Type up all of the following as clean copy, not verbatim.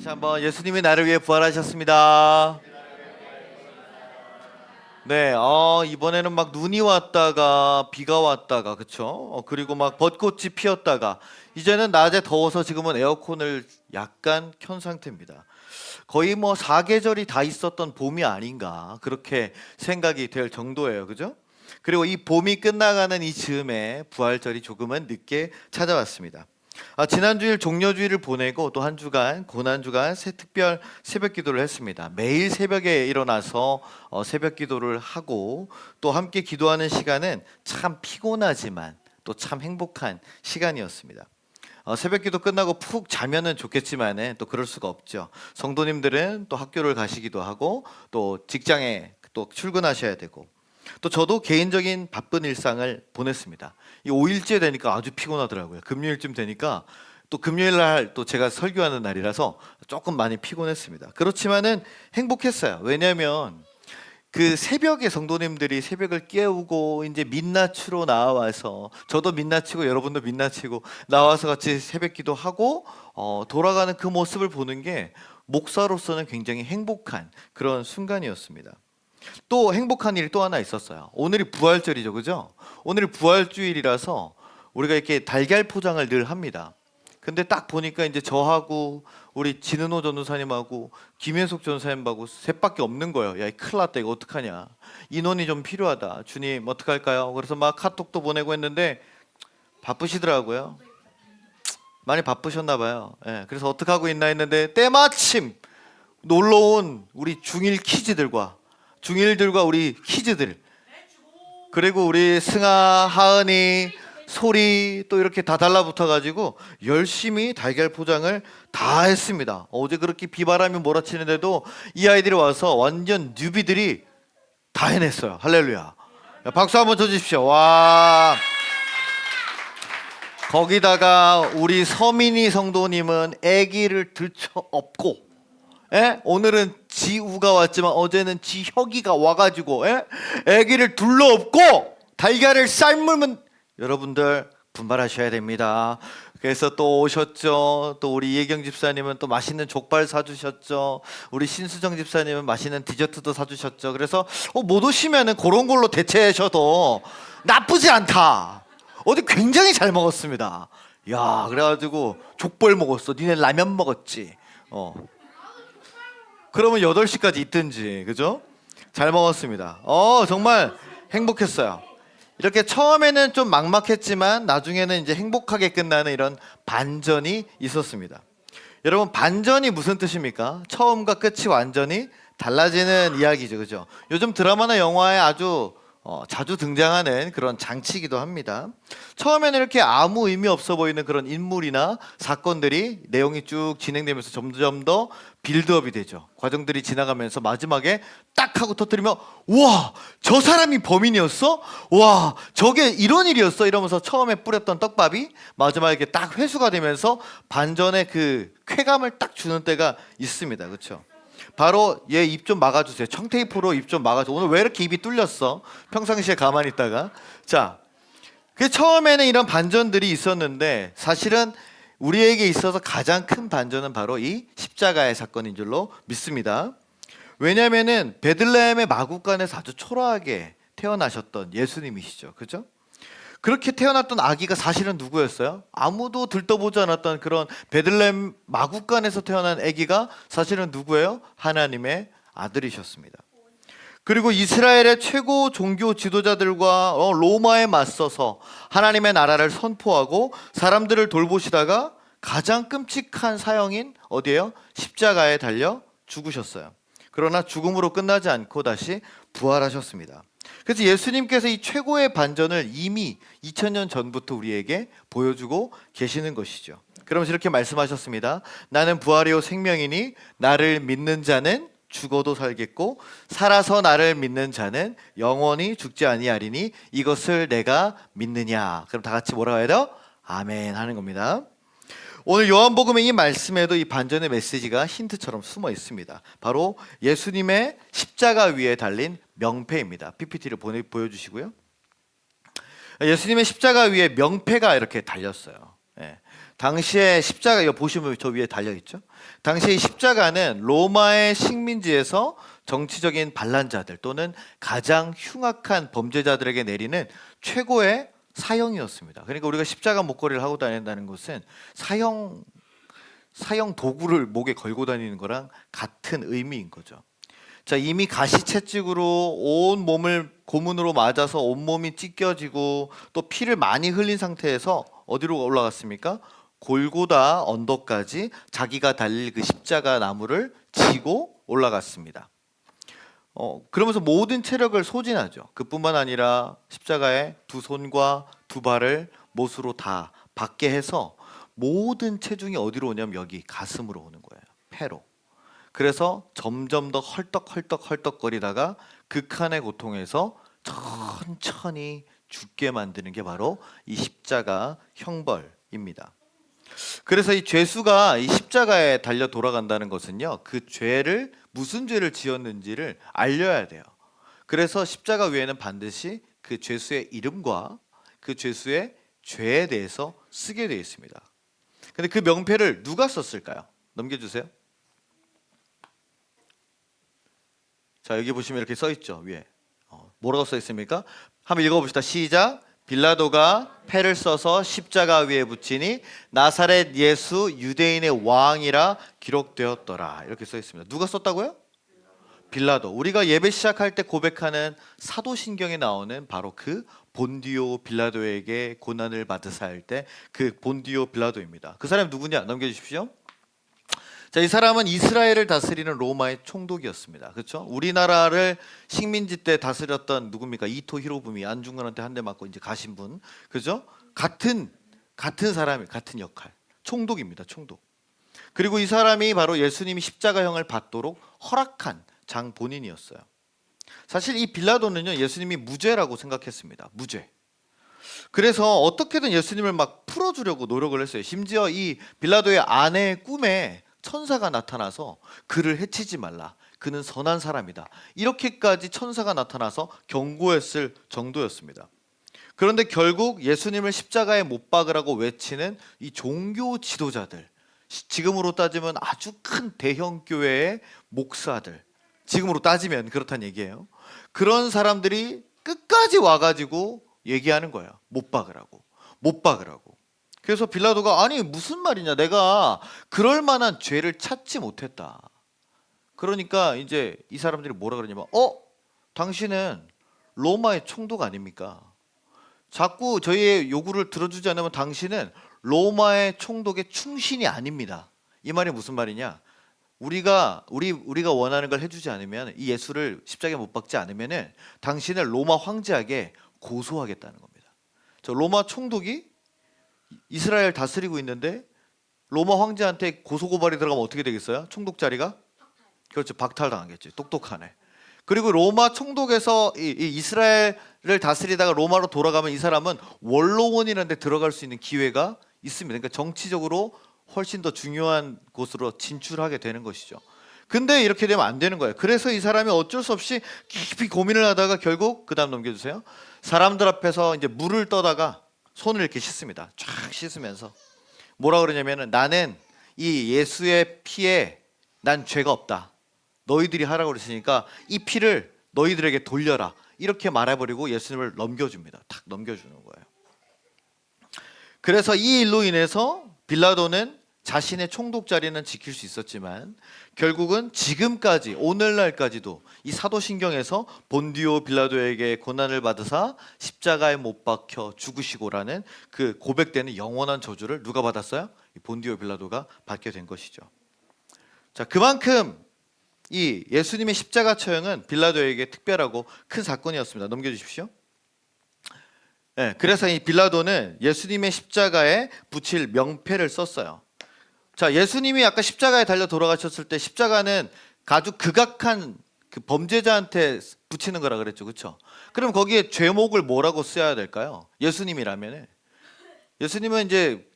다시 한번 예수님이 나를 위해 부활하셨습니다. 네, 이번에는 막 눈이 왔다가 비가 왔다가 그쵸? 그리고 막 벚꽃이 피었다가 이제는 낮에 더워서 지금은 에어컨을 약간 켠 상태입니다. 거의 뭐 사계절이 다 있었던 봄이 아닌가 그렇게 생각이 될 정도예요. 그죠? 그리고 이 봄이 끝나가는 이 즈음에 부활절이 조금은 늦게 찾아왔습니다. 지난주일 종려주일을 보내고 또 한 주간 고난주간 새 특별 새벽 기도를 했습니다. 매일 새벽에 일어나서 새벽 기도를 하고 또 함께 기도하는 시간은 참 피곤하지만 또 참 행복한 시간이었습니다. 새벽 기도 끝나고 푹 자면은 좋겠지만은 또 그럴 수가 없죠. 성도님들은 또 학교를 가시기도 하고 또 직장에 또 출근하셔야 되고 또 저도 개인적인 바쁜 일상을 보냈습니다. 이 5일째 되니까 아주 피곤하더라고요. 금요일쯤 되니까 또 금요일 날 또 제가 설교하는 날이라서 조금 많이 피곤했습니다. 그렇지만은 행복했어요. 왜냐하면 그 새벽에 성도님들이 새벽을 깨우고 이제 민낯으로 나와서 저도 민낯이고 여러분도 민낯이고 나와서 같이 새벽 기도하고 돌아가는 그 모습을 보는 게 목사로서는 굉장히 행복한 그런 순간이었습니다. 또 행복한 일이 또 하나 있었어요. 오늘이 부활절이죠, 그죠? 오늘이 부활주일이라서 우리가 이렇게 달걀 포장을 늘 합니다. 근데 딱 보니까 이제 저하고 우리 진은호 전도사님하고 김현숙 전도사님하고 셋밖에 없는 거예요. 야, 큰일 났다. 이거 어떡하냐. 인원이 좀 필요하다. 주님, 어떡할까요? 그래서 막 카톡도 보내고 했는데 바쁘시더라고요. 많이 바쁘셨나 봐요. 예, 그래서 어떡하고 있나 했는데 때마침 놀러온 우리 중1 키즈들과 중1들과 우리 키즈들 그리고 우리 승아, 하은이, 소리 또 이렇게 다 달라붙어가지고 열심히 달걀 포장을 다 했습니다. 어제 그렇게 비바람이 몰아치는데도 이 아이들이 와서 완전 뉴비들이 다 해냈어요. 할렐루야. 박수 한번 쳐주십시오. 와. 거기다가 우리 서민이 성도님은 아기를 들쳐업고 오늘은 지우가 왔지만 어제는 지혁이가 와가지고 아기를 둘러업고 달걀을 삶으면 여러분들 분발하셔야 됩니다. 그래서 또 오셨죠. 또 우리 예경 집사님은 또 맛있는 족발 사주셨죠. 우리 신수정 집사님은 맛있는 디저트도 사주셨죠. 그래서 못 오시면은 그런 걸로 대체하셔도 나쁘지 않다. 어제 굉장히 잘 먹었습니다. 야, 그래가지고 족발 먹었어. 니네 라면 먹었지. 그러면 8시까지 있든지, 그죠? 잘 먹었습니다. 정말 행복했어요. 이렇게 처음에는 좀 막막했지만 나중에는 이제 행복하게 끝나는 이런 반전이 있었습니다. 여러분, 반전이 무슨 뜻입니까? 처음과 끝이 완전히 달라지는 이야기죠, 그죠? 요즘 드라마나 영화에 아주 자주 등장하는 그런 장치이기도 합니다. 처음에는 이렇게 아무 의미 없어 보이는 그런 인물이나 사건들이 내용이 쭉 진행되면서 점점 더 빌드업이 되죠. 과정들이 지나가면서 마지막에 딱 하고 터뜨리면 와, 저 사람이 범인이었어? 와, 저게 이런 일이었어? 이러면서 처음에 뿌렸던 떡밥이 마지막에 이렇게 딱 회수가 되면서 반전의 그 쾌감을 딱 주는 때가 있습니다. 그렇죠? 바로 얘 입 좀 막아주세요. 청테이프로 입 좀 막아줘. 오늘 왜 이렇게 입이 뚫렸어? 평상시에 가만히 있다가. 자, 그 처음에는 이런 반전들이 있었는데 사실은 우리에게 있어서 가장 큰 반전은 바로 이 십자가의 사건인 줄로 믿습니다. 왜냐하면은 베들레헴의 마구간에서 아주 초라하게 태어나셨던 예수님이시죠. 그죠? 그렇게 태어났던 아기가 사실은 누구였어요? 아무도 들떠보지 않았던 그런 베들레헴 마구간에서 태어난 아기가 사실은 누구예요? 하나님의 아들이셨습니다. 그리고 이스라엘의 최고 종교 지도자들과 로마에 맞서서 하나님의 나라를 선포하고 사람들을 돌보시다가 가장 끔찍한 사형인 어디예요? 십자가에 달려 죽으셨어요. 그러나 죽음으로 끝나지 않고 다시 부활하셨습니다. 그래서 예수님께서 이 최고의 반전을 이미 2000년 전부터 우리에게 보여주고 계시는 것이죠. 그러면서 이렇게 말씀하셨습니다. 나는 부활이요 생명이니 나를 믿는 자는 죽어도 살겠고 살아서 나를 믿는 자는 영원히 죽지 아니하리니 이것을 내가 믿느냐. 그럼 다 같이 뭐라고 해야 돼요? 아멘 하는 겁니다. 오늘 요한복음의 이 말씀에도 이 반전의 메시지가 힌트처럼 숨어 있습니다. 바로 예수님의 십자가 위에 달린 명패입니다. PPT를 보여주시고요. 예수님의 십자가 위에 명패가 이렇게 달렸어요. 예. 당시에 십자가 이거 보시면 저 위에 달려 있죠. 당시 십자가는 로마의 식민지에서 정치적인 반란자들 또는 가장 흉악한 범죄자들에게 내리는 최고의 사형이었습니다. 그러니까 우리가 십자가 목걸이를 하고 다닌다는 것은 사형 도구를 목에 걸고 다니는 거랑 같은 의미인 거죠. 자, 이미 가시채찍으로 온 몸을 고문으로 맞아서 온몸이 찢겨지고 또 피를 많이 흘린 상태에서 어디로 올라갔습니까? 골고다 언덕까지 자기가 달릴 그 십자가 나무를 지고 올라갔습니다. 그러면서 모든 체력을 소진하죠. 그뿐만 아니라 십자가에 두 손과 두 발을 못으로 다 받게 해서 모든 체중이 어디로 오냐면 여기 가슴으로 오는 거예요. 폐로. 그래서 점점 더 헐떡거리다가 극한의 고통에서 천천히 죽게 만드는 게 바로 이 십자가 형벌입니다. 그래서 이 죄수가 이 십자가에 달려 돌아간다는 것은요, 그 죄를 무슨 죄를 지었는지를 알려야 돼요. 그래서 십자가 위에는 반드시 그 죄수의 이름과 그 죄수의 죄에 대해서 쓰게 되어 있습니다. 근데 그 명패를 누가 썼을까요? 넘겨주세요. 자, 여기 보시면 이렇게 써 있죠. 위에 뭐라고 써 있습니까? 한번 읽어봅시다. 시작. 빌라도가 패를 써서 십자가 위에 붙이니 나사렛 예수 유대인의 왕이라 기록되었더라. 이렇게 써 있습니다. 누가 썼다고요? 빌라도. 우리가 예배 시작할 때 고백하는 사도신경에 나오는 바로 그 본디오 빌라도에게 고난을 받으사 할 때 그 본디오 빌라도입니다. 그 사람이 누구냐? 넘겨주십시오. 자, 이 사람은 이스라엘을 다스리는 로마의 총독이었습니다. 그렇죠? 우리나라를 식민지 때 다스렸던 누굽니까? 이토 히로부미 안중근한테 한 대 맞고 이제 가신 분, 그죠? 같은 사람이 같은 역할, 총독입니다. 총독. 그리고 이 사람이 바로 예수님이 십자가형을 받도록 허락한 장 본인이었어요. 사실 이 빌라도는요, 예수님이 무죄라고 생각했습니다. 무죄. 그래서 어떻게든 예수님을 막 풀어주려고 노력을 했어요. 심지어 이 빌라도의 아내의 꿈에 천사가 나타나서 그를 해치지 말라. 그는 선한 사람이다. 이렇게까지 천사가 나타나서 경고했을 정도였습니다. 그런데 결국 예수님을 십자가에 못 박으라고 외치는 이 종교 지도자들, 지금으로 따지면 아주 큰 대형 교회의 목사들, 지금으로 따지면 그렇다는 얘기예요. 그런 사람들이 끝까지 와가지고 얘기하는 거예요. 못 박으라고. 못 박으라고. 그래서 빌라도가 아니 무슨 말이냐, 내가 그럴 만한 죄를 찾지 못했다. 그러니까 이제 이 사람들이 뭐라 그러냐면 당신은 로마의 총독 아닙니까? 자꾸 저희의 요구를 들어주지 않으면 당신은 로마의 총독의 충신이 아닙니다. 이 말이 무슨 말이냐? 우리가 원하는 걸 해주지 않으면, 이 예수를 십자가에 못 박지 않으면은 당신을 로마 황제에게 고소하겠다는 겁니다. 저 로마 총독이 이스라엘 다스리고 있는데 로마 황제한테 고소고발이 들어가면 어떻게 되겠어요? 총독 자리가? 그렇죠, 박탈당하겠지. 똑똑하네. 그리고 로마 총독에서 이 이스라엘을 다스리다가 로마로 돌아가면 이 사람은 원로원이라는 데 들어갈 수 있는 기회가 있습니다. 그러니까 정치적으로 훨씬 더 중요한 곳으로 진출하게 되는 것이죠. 근데 이렇게 되면 안 되는 거예요. 그래서 이 사람이 어쩔 수 없이 깊이 고민을 하다가 결국, 그 다음 넘겨주세요. 사람들 앞에서 이제 물을 떠다가 손을 이렇게 씻습니다. 쫙 씻으면서 뭐라 그러냐면은, 나는 이 예수의 피에 난 죄가 없다. 너희들이 하라고 그랬으니까 이 피를 너희들에게 돌려라. 이렇게 말해버리고 예수님을 넘겨줍니다. 탁 넘겨주는 거예요. 그래서 이 일로 인해서 빌라도는 자신의 총독 자리는 지킬 수 있었지만 결국은 지금까지 오늘날까지도 이 사도신경에서 본디오 빌라도에게 고난을 받으사 십자가에 못 박혀 죽으시고라는 그 고백되는 영원한 저주를 누가 받았어요? 이 본디오 빌라도가 받게 된 것이죠. 자, 그만큼 이 예수님의 십자가 처형은 빌라도에게 특별하고 큰 사건이었습니다. 넘겨주십시오. 네, 그래서 이 빌라도는 예수님의 십자가에 붙일 명패를 썼어요. 자, 예수님이 아까 십자가에 달려 돌아가셨을 때 십자가는 아주 극악한 그 범죄자한테 붙이는 거라 그랬죠, 그렇죠? 그럼 거기에 죄목을 뭐라고 써야 될까요? 예수님이라면 예수님은 이제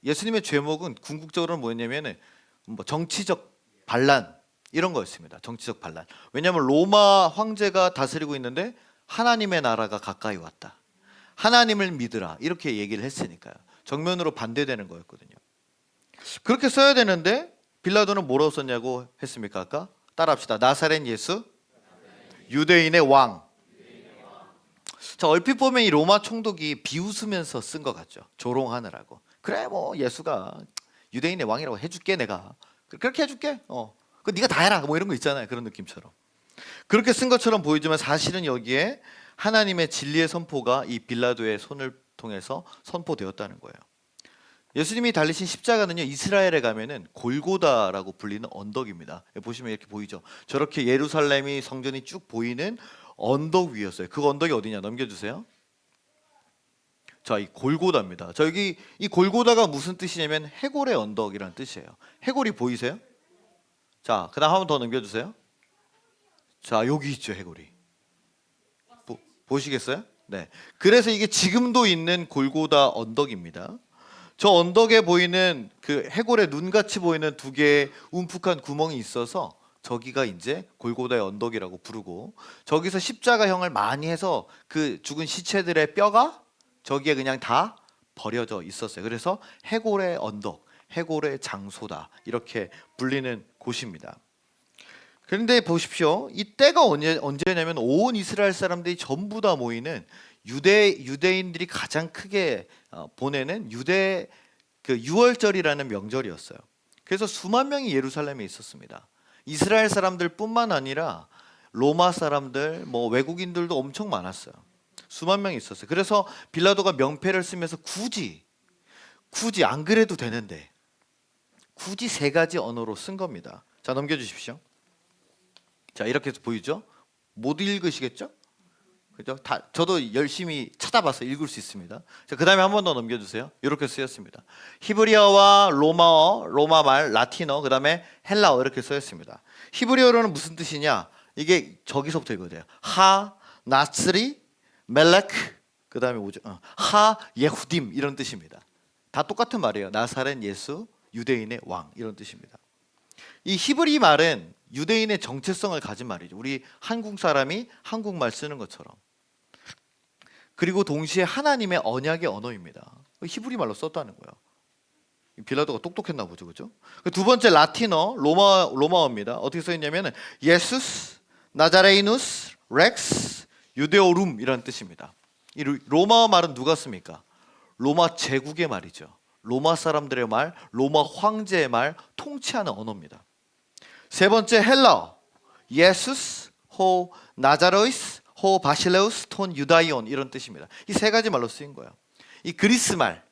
예수님의 죄목은 궁극적으로는 뭐였냐면은 뭐 정치적 반란 이런 거였습니다. 정치적 반란. 왜냐하면 로마 황제가 다스리고 있는데 하나님의 나라가 가까이 왔다. 하나님을 믿으라 이렇게 얘기를 했으니까요. 정면으로 반대되는 거였거든요. 그렇게 써야 되는데 빌라도는 뭐라고 썼냐고 했습니까? 아까 따라합시다. 나사렛 예수 유대인의 왕. 자, 얼핏 보면 이 로마 총독이 비웃으면서 쓴 것 같죠. 조롱하느라고. 그래 뭐 예수가 유대인의 왕이라고 해줄게 내가. 그렇게 해줄게. 그 네가 다 해라. 뭐 이런 거 있잖아요. 그런 느낌처럼. 그렇게 쓴 것처럼 보이지만 사실은 여기에 하나님의 진리의 선포가 이 빌라도의 손을 통해서 선포되었다는 거예요. 예수님이 달리신 십자가는요, 이스라엘에 가면은 골고다라고 불리는 언덕입니다. 보시면 이렇게 보이죠. 저렇게 예루살렘이 성전이 쭉 보이는 언덕 위였어요. 그 언덕이 어디냐? 넘겨주세요. 자, 이 골고다입니다. 자, 여기 이 골고다가 무슨 뜻이냐면 해골의 언덕이라는 뜻이에요. 해골이 보이세요? 자, 그다음 한 번 더 넘겨주세요. 자, 여기 있죠, 해골이. 보시겠어요? 네. 그래서 이게 지금도 있는 골고다 언덕입니다. 저 언덕에 보이는 그 해골의 눈같이 보이는 두 개의 움푹한 구멍이 있어서 저기가 이제 골고다의 언덕이라고 부르고, 저기서 십자가형을 많이 해서 그 죽은 시체들의 뼈가 저기에 그냥 다 버려져 있었어요. 그래서 해골의 언덕, 해골의 장소다 이렇게 불리는 곳입니다. 그런데 보십시오. 이 때가 언제냐면 온 이스라엘 사람들이 전부 다 모이는 유대인들이 가장 크게 보내는 유대 그 유월절이라는 명절이었어요. 그래서 수만 명이 예루살렘에 있었습니다. 이스라엘 사람들뿐만 아니라 로마 사람들, 뭐 외국인들도 엄청 많았어요. 수만 명이 있었어요. 그래서 빌라도가 명패를 쓰면서 굳이 안 그래도 되는데 굳이 세 가지 언어로 쓴 겁니다. 자, 넘겨주십시오. 자, 이렇게 해서 보이죠? 못 읽으시겠죠? 그죠? 저도 열심히 찾아봐서 읽을 수 있습니다. 자, 그 다음에 한 번 더 넘겨주세요. 이렇게 쓰였습니다. 히브리어와 로마어, 로마말, 라틴어, 그 다음에 헬라어 이렇게 쓰였습니다. 히브리어로는 무슨 뜻이냐? 이게 저기서부터 이거예요. 하, 나츠리, 멜렉, 그 다음에 뭐죠? 하, 예후딤 이런 뜻입니다. 다 똑같은 말이에요. 나사렛 예수, 유대인의 왕 이런 뜻입니다. 이 히브리 말은 유대인의 정체성을 가진 말이죠. 우리 한국 사람이 한국말 쓰는 것처럼. 그리고 동시에 하나님의 언약의 언어입니다. 히브리 말로 썼다는 거예요. 빌라도가 똑똑했나 보죠, 그렇죠? 두 번째 라틴어, 로마어입니다. 어떻게 써 있냐면 예수스, 나자레이누스, 렉스, 유데오룸 이라는 뜻입니다. 이 로마어 말은 누가 씁니까? 로마 제국의 말이죠. 로마 사람들의 말, 로마 황제의 말, 통치하는 언어입니다. 세 번째 헬라어, 예수스, 호 나자로이스, 호 바실레우스, 톤 유다이온 이런 뜻입니다. 이 세 가지 말로 쓰인 거예요. 이 그리스 말,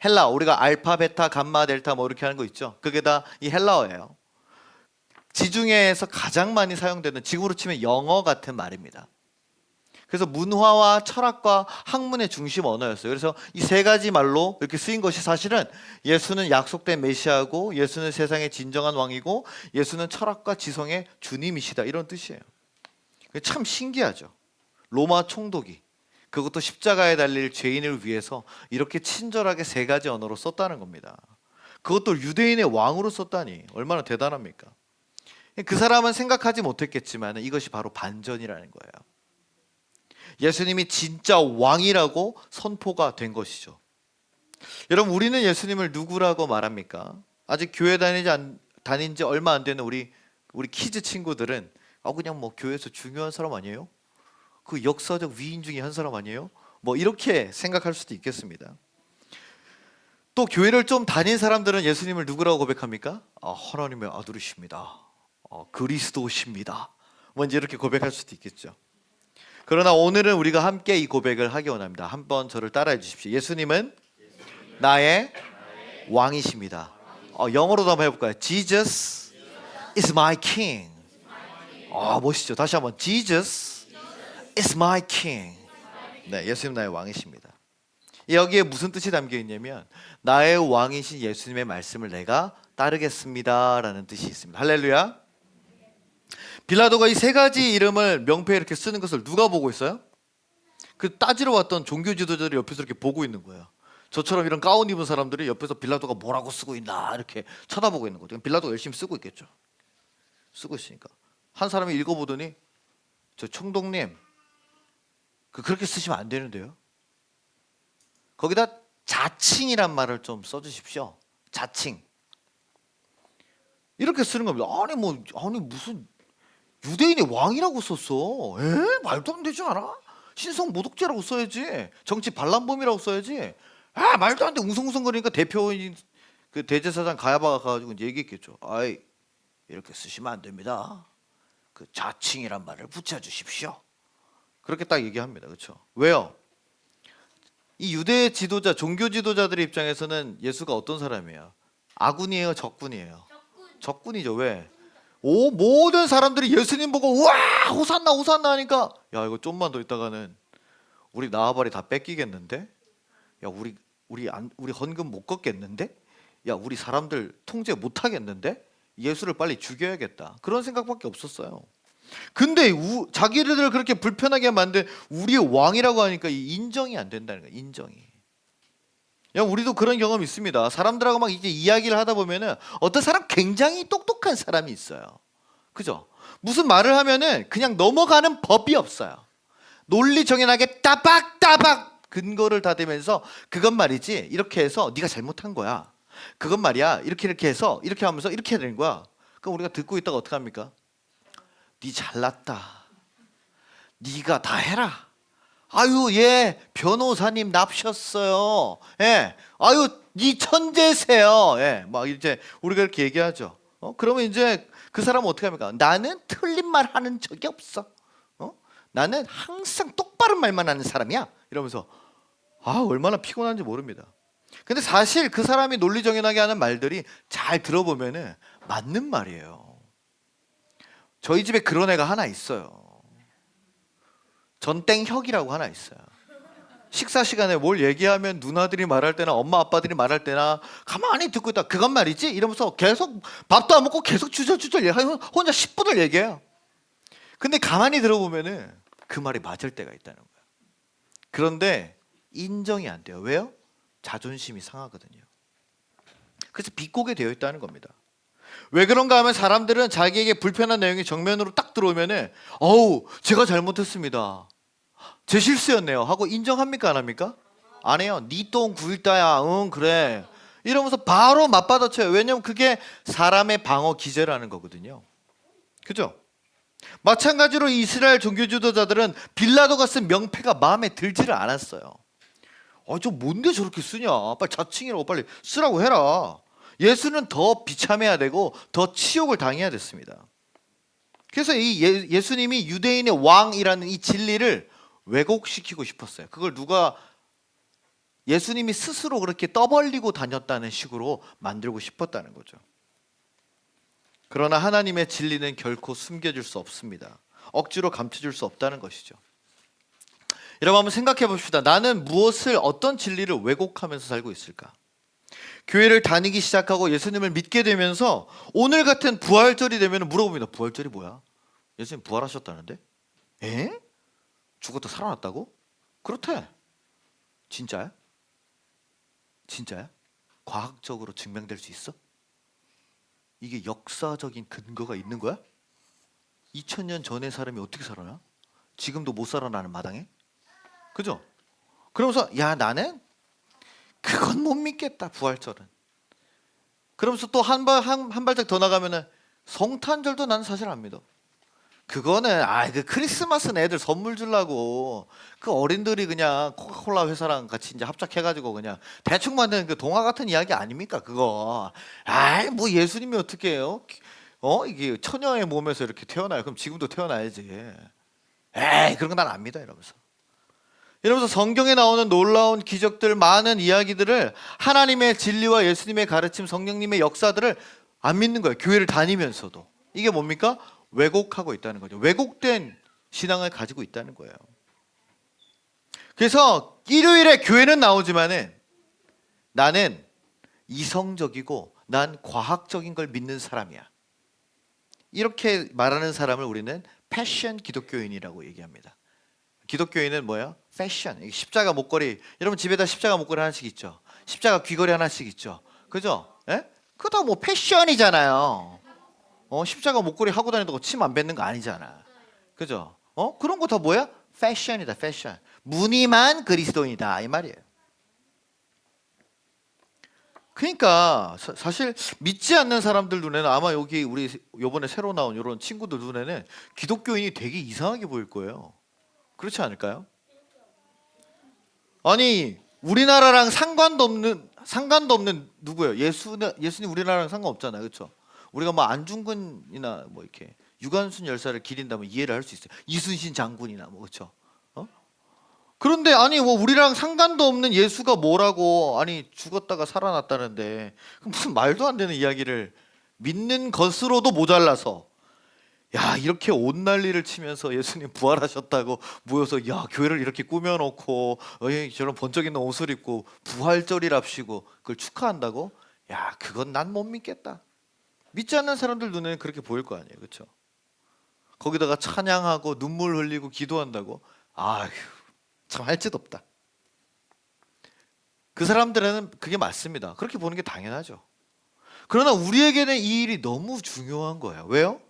헬라어, 우리가 알파, 베타, 감마, 델타 뭐 이렇게 하는 거 있죠. 그게 다 이 헬라어예요. 지중해에서 가장 많이 사용되는, 지금으로 치면 영어 같은 말입니다. 그래서 문화와 철학과 학문의 중심 언어였어요. 그래서 이 세 가지 말로 이렇게 쓰인 것이 사실은 예수는 약속된 메시아고, 예수는 세상의 진정한 왕이고, 예수는 철학과 지성의 주님이시다 이런 뜻이에요. 참 신기하죠. 로마 총독이 그것도 십자가에 달릴 죄인을 위해서 이렇게 친절하게 세 가지 언어로 썼다는 겁니다. 그것도 유대인의 왕으로 썼다니 얼마나 대단합니까? 그 사람은 생각하지 못했겠지만 이것이 바로 반전이라는 거예요. 예수님이 진짜 왕이라고 선포가 된 것이죠. 여러분, 우리는 예수님을 누구라고 말합니까? 아직 교회 다닌 지 얼마 안 되는 우리 키즈 친구들은 그냥 뭐 교회에서 중요한 사람 아니에요? 그 역사적 위인 중에 한 사람 아니에요? 뭐 이렇게 생각할 수도 있겠습니다. 또 교회를 좀 다닌 사람들은 예수님을 누구라고 고백합니까? 하나님의 아들이십니다. 그리스도십니다. 뭔지 이렇게 고백할 수도 있겠죠. 그러나 오늘은 우리가 함께 이 고백을 하기 원합니다. 한번 저를 따라해 주십시오. 예수님은 나의 왕이십니다. 영어로도 한번 해볼까요? Jesus is my king. 멋있죠. 다시 한번 Jesus is my king. 네, 예수님 나의 왕이십니다. 여기에 무슨 뜻이 담겨 있냐면 나의 왕이신 예수님의 말씀을 내가 따르겠습니다 라는 뜻이 있습니다. 할렐루야. 빌라도가 이 세 가지 이름을 명패에 이렇게 쓰는 것을 누가 보고 있어요? 그 따지러 왔던 종교 지도자들이 옆에서 이렇게 보고 있는 거예요. 저처럼 이런 가운 입은 사람들이 옆에서 빌라도가 뭐라고 쓰고 있나 이렇게 쳐다보고 있는 거죠. 빌라도가 열심히 쓰고 있겠죠. 쓰고 있으니까 한 사람이 읽어보더니 저 총독님 그렇게 쓰시면 안 되는데요. 거기다 자칭이란 말을 좀 써주십시오. 자칭. 이렇게 쓰는 겁니다. 아니 무슨 유대인의 왕이라고 썼어? 말도 안 되지 않아? 신성 모독죄라고 써야지. 정치 반란범이라고 써야지. 말도 안 돼. 웅성웅성거리니까 대표인 그 대제사장 가야바가 가가지고 이제 얘기했겠죠. 아이, 이렇게 쓰시면 안 됩니다. 그 자칭이란 말을 붙여주십시오. 그렇게 딱 얘기합니다. 그렇죠? 왜요? 이 유대 지도자, 종교 지도자들의 입장에서는 예수가 어떤 사람이에요? 아군이에요, 적군이에요? 적군이죠. 왜? 모든 사람들이 예수님 보고 우와 호산나 호산나 하니까 야 이거 좀만 더 있다가는 우리 나와바리 다 뺏기겠는데? 야 우리 헌금 못 걷겠는데? 야 우리 사람들 통제 못 하겠는데? 예수를 빨리 죽여야겠다. 그런 생각밖에 없었어요. 근데 자기들 그렇게 불편하게 만든 우리의 왕이라고 하니까 이 인정이 안 된다는 거야. 인정이. 야 우리도 그런 경험이 있습니다. 사람들하고 막 이제 이야기를 하다 보면은 어떤 사람 굉장히 똑똑한 사람이 있어요. 그죠? 무슨 말을 하면은 그냥 넘어가는 법이 없어요. 논리 정연하게 따박따박 근거를 다 대면서 그건 말이지 이렇게 해서 네가 잘못한 거야. 그건 말이야 이렇게 해서 이렇게 하면서 이렇게 해야 되는 거야. 그럼 우리가 듣고 있다가 어떻게 합니까? 네 잘났다. 네가 다 해라. 아유 예 변호사님 납셨어요. 예 아유 네 천재세요. 막 이제 우리가 이렇게 얘기하죠. 그러면 이제 그 사람은 어떻게 합니까? 나는 틀린 말 하는 적이 없어. 나는 항상 똑바른 말만 하는 사람이야. 이러면서 얼마나 피곤한지 모릅니다. 근데 사실 그 사람이 논리정연하게 하는 말들이 잘 들어보면은 맞는 말이에요. 저희 집에 그런 애가 하나 있어요. 전땡혁이라고 하나 있어요. 식사 시간에 뭘 얘기하면 누나들이 말할 때나 엄마 아빠들이 말할 때나 가만히 듣고 있다. 그건 말이지? 이러면서 계속 밥도 안 먹고 계속 주저주저 얘기하면 혼자 10분을 얘기해요. 근데 가만히 들어보면은 그 말이 맞을 때가 있다는 거예요. 그런데 인정이 안 돼요. 왜요? 자존심이 상하거든요. 그래서 비꼬게 되어 있다는 겁니다. 왜 그런가 하면 사람들은 자기에게 불편한 내용이 정면으로 딱 들어오면은 제가 잘못했습니다. 제 실수였네요 하고 인정합니까 안 합니까? 안 해요. 니 똥 구일다야. 응 그래. 이러면서 바로 맞받아쳐요. 왜냐면 그게 사람의 방어 기제라는 거거든요. 그죠? 마찬가지로 이스라엘 종교 지도자들은 빌라도가 쓴 명패가 마음에 들지를 않았어요. 저 뭔데 저렇게 쓰냐? 빨리 자칭이라고 빨리 쓰라고 해라. 예수는 더 비참해야 되고 더 치욕을 당해야 됐습니다. 그래서 이 예수님이 유대인의 왕이라는 이 진리를 왜곡시키고 싶었어요. 그걸 누가 예수님이 스스로 그렇게 떠벌리고 다녔다는 식으로 만들고 싶었다는 거죠. 그러나 하나님의 진리는 결코 숨겨질 수 없습니다. 억지로 감춰줄 수 없다는 것이죠. 여러분 한번 생각해 봅시다. 나는 무엇을 어떤 진리를 왜곡하면서 살고 있을까? 교회를 다니기 시작하고 예수님을 믿게 되면서 오늘 같은 부활절이 되면 물어봅니다. 부활절이 뭐야? 예수님 부활하셨다는데? 에? 죽었다 살아났다고? 그렇대. 진짜야? 진짜야? 과학적으로 증명될 수 있어? 이게 역사적인 근거가 있는 거야? 2000년 전의 사람이 어떻게 살아나? 지금도 못 살아나는 마당에? 그죠? 그러면서 나는 그건 못 믿겠다 부활절은. 그러면서 또 한 발짝 더 나가면은 성탄절도 나는 사실 안 믿어. 그거는 그 크리스마스는 애들 선물 주려고 그 어린들이 그냥 코카콜라 회사랑 같이 이제 합작해가지고 그냥 대충 만드는 그 동화 같은 이야기 아닙니까 그거. 뭐 예수님이 어떻게 해요? 이게 처녀의 몸에서 이렇게 태어나요. 그럼 지금도 태어나야지. 그런 거 난 안 믿어 이러면서 성경에 나오는 놀라운 기적들 많은 이야기들을 하나님의 진리와 예수님의 가르침 성령님의 역사들을 안 믿는 거예요. 교회를 다니면서도. 이게 뭡니까? 왜곡하고 있다는 거죠. 왜곡된 신앙을 가지고 있다는 거예요. 그래서 일요일에 교회는 나오지만은 나는 이성적이고 난 과학적인 걸 믿는 사람이야. 이렇게 말하는 사람을 우리는 패션 기독교인이라고 얘기합니다. 기독교인은 뭐예요? 패션. 십자가 목걸이. 여러분 집에다 십자가 목걸이 하나씩 있죠. 십자가 귀걸이 하나씩 있죠. 그죠? 그거 다 뭐 패션이잖아요. 십자가 목걸이 하고 다닌다고 침 안 뱉는 거 아니잖아. 그죠? 그런 거 다 뭐야? 패션이다, 패션. 무늬만 그리스도인이다 이 말이에요. 그러니까 사실 믿지 않는 사람들 눈에는 아마 여기 우리 요번에 새로 나온 이런 친구들 눈에는 기독교인이 되게 이상하게 보일 거예요. 그렇지 않을까요? 아니 우리나라랑 상관도 없는 누구예요? 예수님 우리나라랑 상관없잖아요, 그렇죠? 우리가 뭐 안중근이나 뭐 이렇게 유관순 열사를 기린다면 이해를 할 수 있어요. 이순신 장군이나 뭐 그렇죠? 어? 그런데 아니 뭐 우리랑 상관도 없는 예수가 뭐라고 아니 죽었다가 살아났다는데 무슨 말도 안 되는 이야기를 믿는 것으로도 모자라서 야 이렇게 온 난리를 치면서 예수님 부활하셨다고 모여서 야 교회를 이렇게 꾸며놓고 저런 번쩍 있는 옷을 입고 부활절이랍시고 그걸 축하한다고? 야 그건 난 못 믿겠다. 믿지 않는 사람들 눈에는 그렇게 보일 거 아니에요, 그렇죠? 거기다가 찬양하고 눈물 흘리고 기도한다고? 아휴 참 할 짓 없다. 그 사람들은 그게 맞습니다. 그렇게 보는 게 당연하죠. 그러나 우리에게는 이 일이 너무 중요한 거예요. 왜요?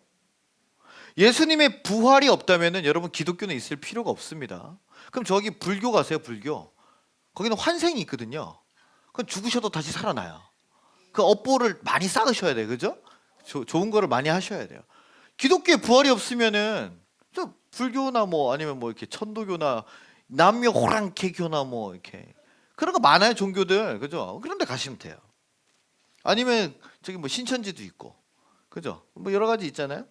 예수님의 부활이 없다면 여러분 기독교는 있을 필요가 없습니다. 그럼 저기 불교 가세요, 불교. 거기는 환생이 있거든요. 그건 죽으셔도 다시 살아나요. 그 업보를 많이 쌓으셔야 돼요, 그죠? 좋은 거를 많이 하셔야 돼요. 기독교의 부활이 없으면은 저 불교나 뭐 아니면 뭐 이렇게 천도교나 남녀 호랑개교나 뭐 이렇게 그런 거 많아요, 종교들, 그죠? 그런 데 가시면 돼요. 아니면 저기 뭐 신천지도 있고, 그죠? 뭐 여러 가지 있잖아요.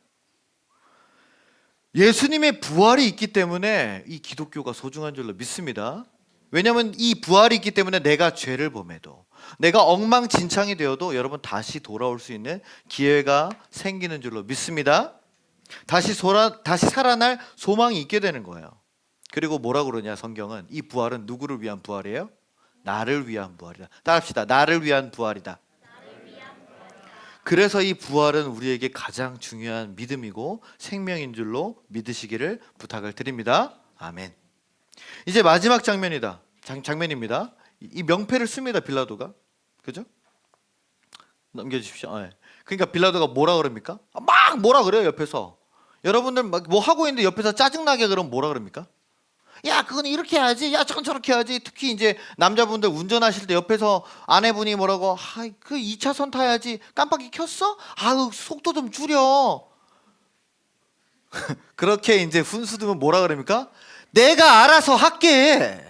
예수님의 부활이 있기 때문에 이 기독교가 소중한 줄로 믿습니다. 왜냐하면 이 부활이 있기 때문에 내가 죄를 범해도 내가 엉망진창이 되어도 여러분 다시 돌아올 수 있는 기회가 생기는 줄로 믿습니다. 다시 살아날 소망이 있게 되는 거예요. 그리고 뭐라 그러냐 성경은 이 부활은 누구를 위한 부활이에요? 나를 위한 부활이다. 따라합시다. 나를 위한 부활이다. 그래서 이 부활은 우리에게 가장 중요한 믿음이고 생명인 줄로 믿으시기를 부탁을 드립니다. 아멘. 이제 마지막 장면이다. 장면입니다. 이 명패를 씁니다. 빌라도가. 그죠? 넘겨주십시오. 네. 그러니까 빌라도가 뭐라 그럽니까? 막 뭐라 그래요 옆에서. 여러분들 막 뭐 하고 있는데 옆에서 짜증나게 그러면 뭐라 그럽니까? 야 그건 이렇게 해야지, 야 저건 저렇게 해야지. 특히 이제 남자분들 운전하실 때 옆에서 아내분이 뭐라고, 그 2차선 타야지, 깜빡이 켰어? 아유 속도 좀 줄여. 그렇게 이제 훈수두면 뭐라 그럽니까? 내가 알아서 할게,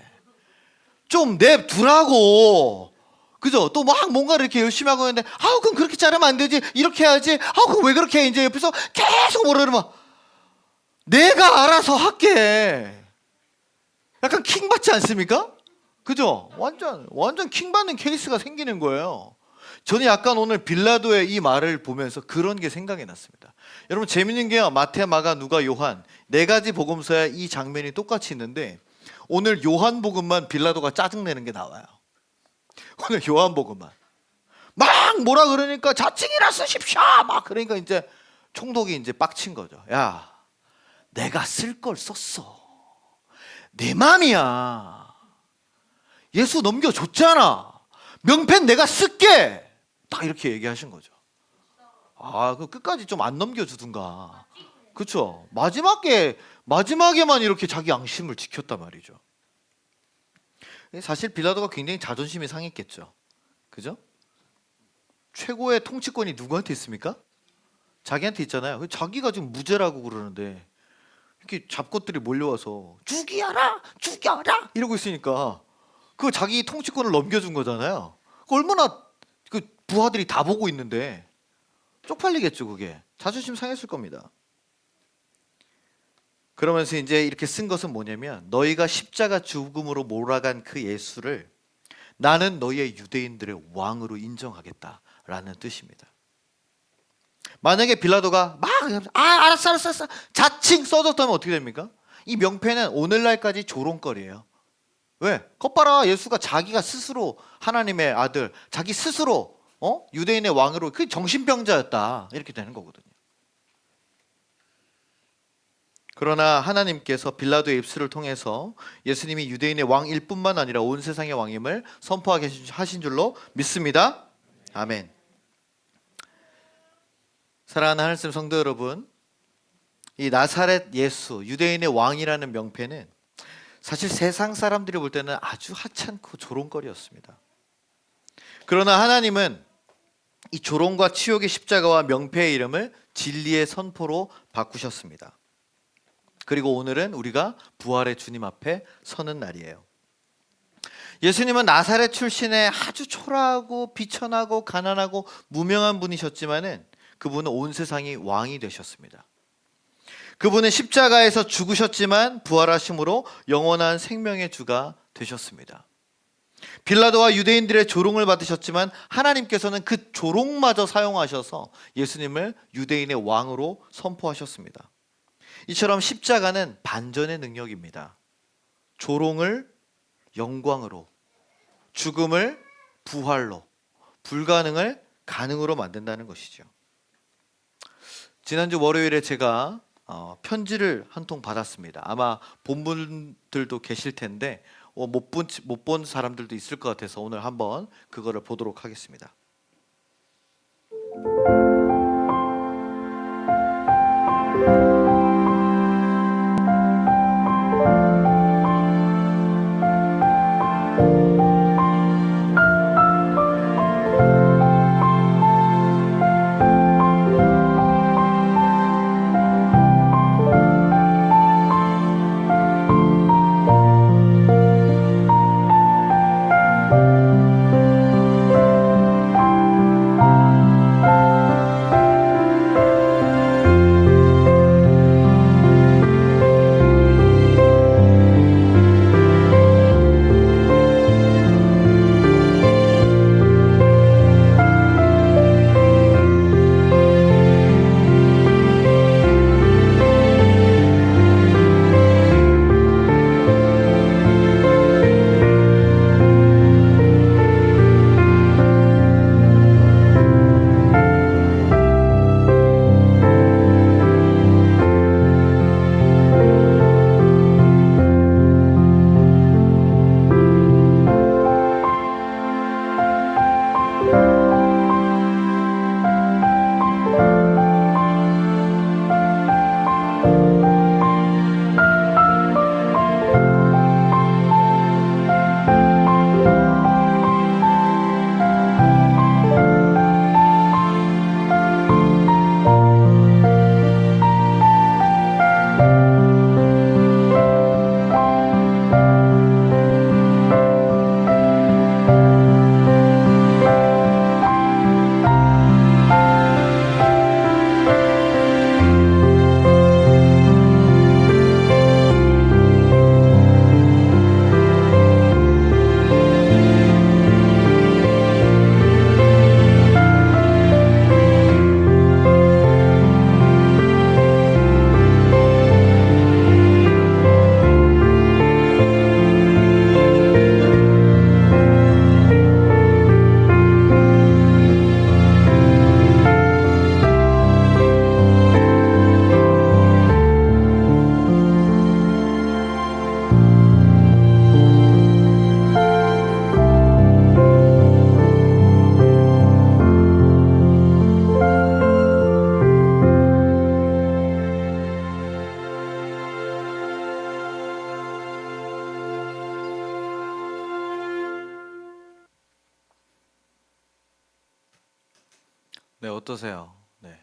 좀 냅두라고. 그죠? 또 막 뭔가 이렇게 열심히 하고 있는데 아우 그럼 그렇게 자르면 안 되지, 이렇게 해야지. 아우 그럼 왜 그렇게 해? 이제 옆에서 계속 뭐라 그러면 내가 알아서 할게. 약간 킹 받지 않습니까? 그죠? 완전 킹 받는 케이스가 생기는 거예요. 저는 약간 오늘 빌라도의 이 말을 보면서 그런 게 생각이 났습니다. 여러분 재밌는 게요, 마태, 마가, 누가, 요한 네 가지 복음서에 이 장면이 똑같이 있는데 오늘 요한복음만 빌라도가 짜증내는 게 나와요. 오늘 요한복음만 막 뭐라 그러니까 자칭이라 쓰십시오 막 그러니까 이제 총독이 이제 빡친 거죠. 야 내가 쓸 걸 썼어, 내 맘이야. 예수 넘겨줬잖아. 명패는 내가 쓸게. 딱 이렇게 얘기하신 거죠. 그 끝까지 좀 안 넘겨주든가. 그렇죠. 마지막에만 이렇게 자기 양심을 지켰단 말이죠. 사실 빌라도가 굉장히 자존심이 상했겠죠. 그죠? 최고의 통치권이 누구한테 있습니까? 자기한테 있잖아요. 자기가 지금 무죄라고 그러는데 이렇게 잡것들이 몰려와서 죽여라 이러고 있으니까 그 자기 통치권을 넘겨준 거잖아요. 얼마나 그 부하들이 다 보고 있는데 쪽팔리겠죠. 그게 자존심 상했을 겁니다. 그러면서 이제 이렇게 쓴 것은 뭐냐면 너희가 십자가 죽음으로 몰아간 그 예수를 나는 너희의 유대인들의 왕으로 인정하겠다라는 뜻입니다. 만약에 빌라도가 막 알았어 자칭 써줬다면 어떻게 됩니까? 이 명패는 오늘날까지 조롱거리예요. 왜? 겉봐라, 예수가 자기가 스스로 하나님의 아들, 자기 스스로 유대인의 왕으로, 그 정신병자였다 이렇게 되는 거거든요. 그러나 하나님께서 빌라도의 입술을 통해서 예수님이 유대인의 왕일 뿐만 아니라 온 세상의 왕임을 선포하게 하신 줄로 믿습니다. 아멘. 사랑하는 하늘씀 성도 여러분, 이 나사렛 예수, 유대인의 왕이라는 명패는 사실 세상 사람들이 볼 때는 아주 하찮고 조롱거리였습니다. 그러나 하나님은 이 조롱과 치욕의 십자가와 명패의 이름을 진리의 선포로 바꾸셨습니다. 그리고 오늘은 우리가 부활의 주님 앞에 서는 날이에요. 예수님은 나사렛 출신의 아주 초라하고 비천하고 가난하고 무명한 분이셨지만은 그분은 온 세상이 왕이 되셨습니다. 그분은 십자가에서 죽으셨지만 부활하심으로 영원한 생명의 주가 되셨습니다. 빌라도와 유대인들의 조롱을 받으셨지만 하나님께서는 그 조롱마저 사용하셔서 예수님을 유대인의 왕으로 선포하셨습니다. 이처럼 십자가는 반전의 능력입니다. 조롱을 영광으로, 죽음을 부활로, 불가능을 가능으로 만든다는 것이죠. 지난주 월요일에 제가 편지를 한 통 받았습니다. 아마 본 분들도 계실 텐데 못 본 사람들도 있을 것 같아서 오늘 한번 그거를 보도록 하겠습니다. 네, 어떠세요? 네.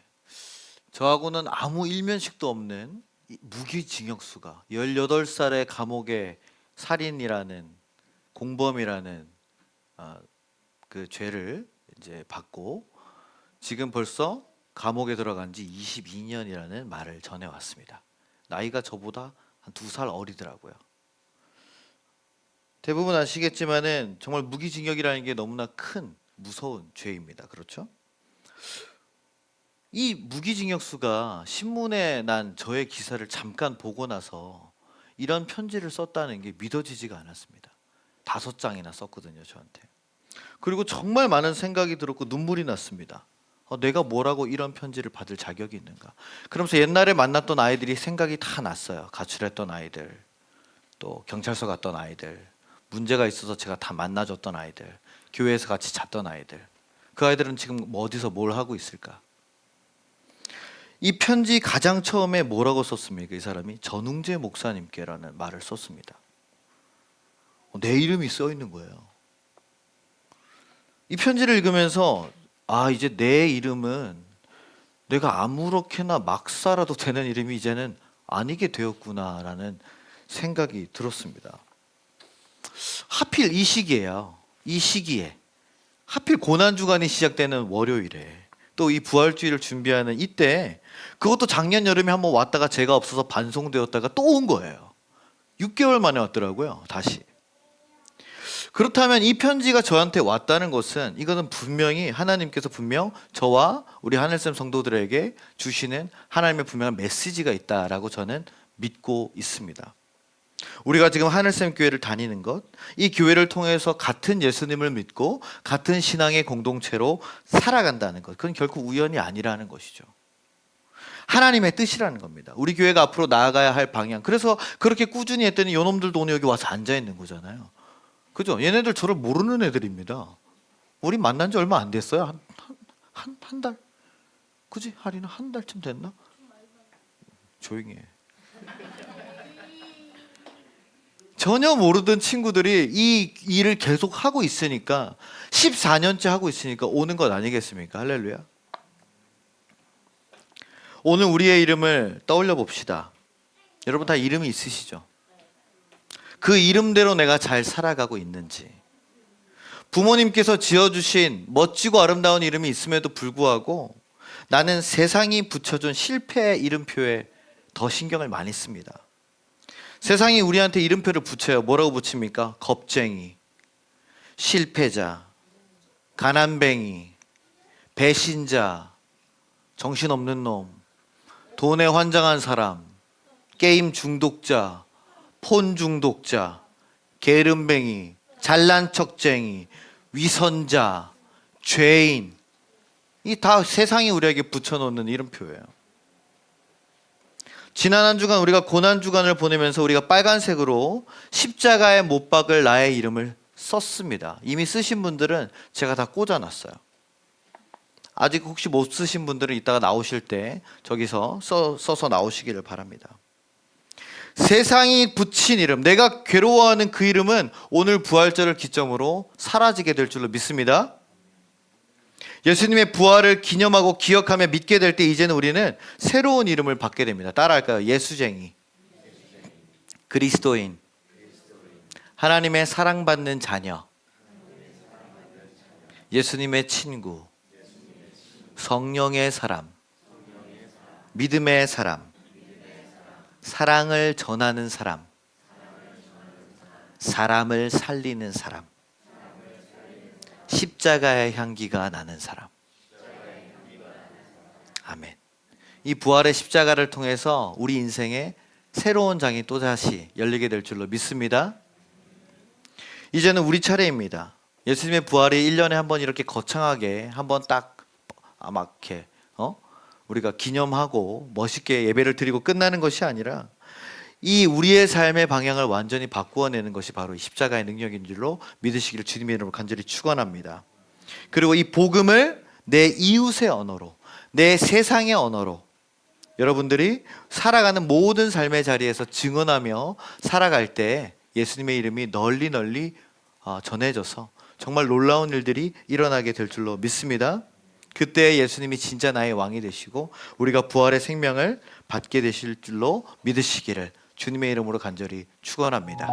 저하고는 아무 일면식도 없는 이 무기징역수가 18살의 감옥에 살인이라는 공범이라는 그 죄를 이제 받고 지금 벌써 감옥에 들어간 지 22년이라는 말을 전해 왔습니다. 나이가 저보다 한 2살 어리더라고요. 대부분 아시겠지만은 정말 무기징역이라는 게 너무나 큰 무서운 죄입니다. 그렇죠? 이 무기징역수가 신문에 난 저의 기사를 잠깐 보고 나서 이런 편지를 썼다는 게 믿어지지가 않았습니다. 5장이나 썼거든요, 저한테. 그리고 정말 많은 생각이 들었고 눈물이 났습니다. 내가 뭐라고 이런 편지를 받을 자격이 있는가? 그러면서 옛날에 만났던 아이들이 생각이 다 났어요. 가출했던 아이들, 또 경찰서 갔던 아이들, 문제가 있어서 제가 다 만나줬던 아이들, 교회에서 같이 잤던 아이들. 그 아이들은 지금 어디서 뭘 하고 있을까? 이 편지 가장 처음에 뭐라고 썼습니까? 이 사람이 전웅재 목사님께라는 말을 썼습니다. 내 이름이 써 있는 거예요. 이 편지를 읽으면서 이제 내 이름은 내가 아무렇게나 막 살아도 되는 이름이 이제는 아니게 되었구나라는 생각이 들었습니다. 하필 이 시기에요. 이 시기에 하필 고난주간이 시작되는 월요일에 또 이 부활주의를 준비하는 이때, 그것도 작년 여름에 한번 왔다가 제가 없어서 반송되었다가 또 온 거예요. 6개월 만에 왔더라고요. 다시. 그렇다면 이 편지가 저한테 왔다는 것은, 이것은 분명히 하나님께서 분명 저와 우리 하늘샘 성도들에게 주시는 하나님의 분명한 메시지가 있다라고 저는 믿고 있습니다. 우리가 지금 하늘샘 교회를 다니는 것, 이 교회를 통해서 같은 예수님을 믿고 같은 신앙의 공동체로 살아간다는 것, 그건 결코 우연이 아니라는 것이죠. 하나님의 뜻이라는 겁니다. 우리 교회가 앞으로 나아가야 할 방향. 그래서 그렇게 꾸준히 했더니 요놈들도 오늘 여기 와서 앉아 있는 거잖아요. 그죠? 얘네들 저를 모르는 애들입니다. 우리 만난 지 얼마 안 됐어요. 한 달? 그지? 할인은 한 달쯤 됐나? 조용히 해. 전혀 모르던 친구들이 이 일을 계속 하고 있으니까, 14년째 하고 있으니까 오는 것 아니겠습니까? 할렐루야. 오늘 우리의 이름을 떠올려 봅시다. 여러분 다 이름이 있으시죠? 그 이름대로 내가 잘 살아가고 있는지, 부모님께서 지어주신 멋지고 아름다운 이름이 있음에도 불구하고 나는 세상이 붙여준 실패의 이름표에 더 신경을 많이 씁니다. 세상이 우리한테 이름표를 붙여요. 뭐라고 붙입니까? 겁쟁이, 실패자, 가난뱅이, 배신자, 정신없는 놈, 돈에 환장한 사람, 게임 중독자, 폰 중독자, 게으름뱅이, 잘난 척쟁이, 위선자, 죄인, 이 다 세상이 우리에게 붙여놓는 이름표예요. 지난 한 주간 우리가 고난주간을 보내면서 우리가 빨간색으로 십자가에 못 박을 나의 이름을 썼습니다. 이미 쓰신 분들은 제가 다 꽂아놨어요. 아직 혹시 못 쓰신 분들은 이따가 나오실 때 저기서 써서 나오시기를 바랍니다. 세상이 붙인 이름, 내가 괴로워하는 그 이름은 오늘 부활절을 기점으로 사라지게 될 줄로 믿습니다. 예수님의 부활을 기념하고 기억하며 믿게 될 때 이제는 우리는 새로운 이름을 받게 됩니다. 따라할까요? 예수쟁이, 그리스도인, 하나님의 사랑받는 자녀, 예수님의 친구, 성령의 사람, 믿음의 사람, 사랑을 전하는 사람, 사람을 살리는 사람, 십자가의 향기가 나는 사람. 아멘. 이 부활의 십자가를 통해서 우리 인생에 새로운 장이 또다시 열리게 될 줄로 믿습니다. 이제는 우리 차례입니다. 예수님의 부활이 1년에 한 번 이렇게 거창하게 한번 딱 이렇게 우리가 기념하고 멋있게 예배를 드리고 끝나는 것이 아니라, 이 우리의 삶의 방향을 완전히 바꾸어내는 것이 바로 십자가의 능력인 줄로 믿으시기를 주님의 이름으로 간절히 축원합니다. 그리고 이 복음을 내 이웃의 언어로, 내 세상의 언어로 여러분들이 살아가는 모든 삶의 자리에서 증언하며 살아갈 때 예수님의 이름이 널리 전해져서 정말 놀라운 일들이 일어나게 될 줄로 믿습니다. 그때 예수님이 진짜 나의 왕이 되시고 우리가 부활의 생명을 받게 되실 줄로 믿으시기를 주님의 이름으로 간절히 축원합니다.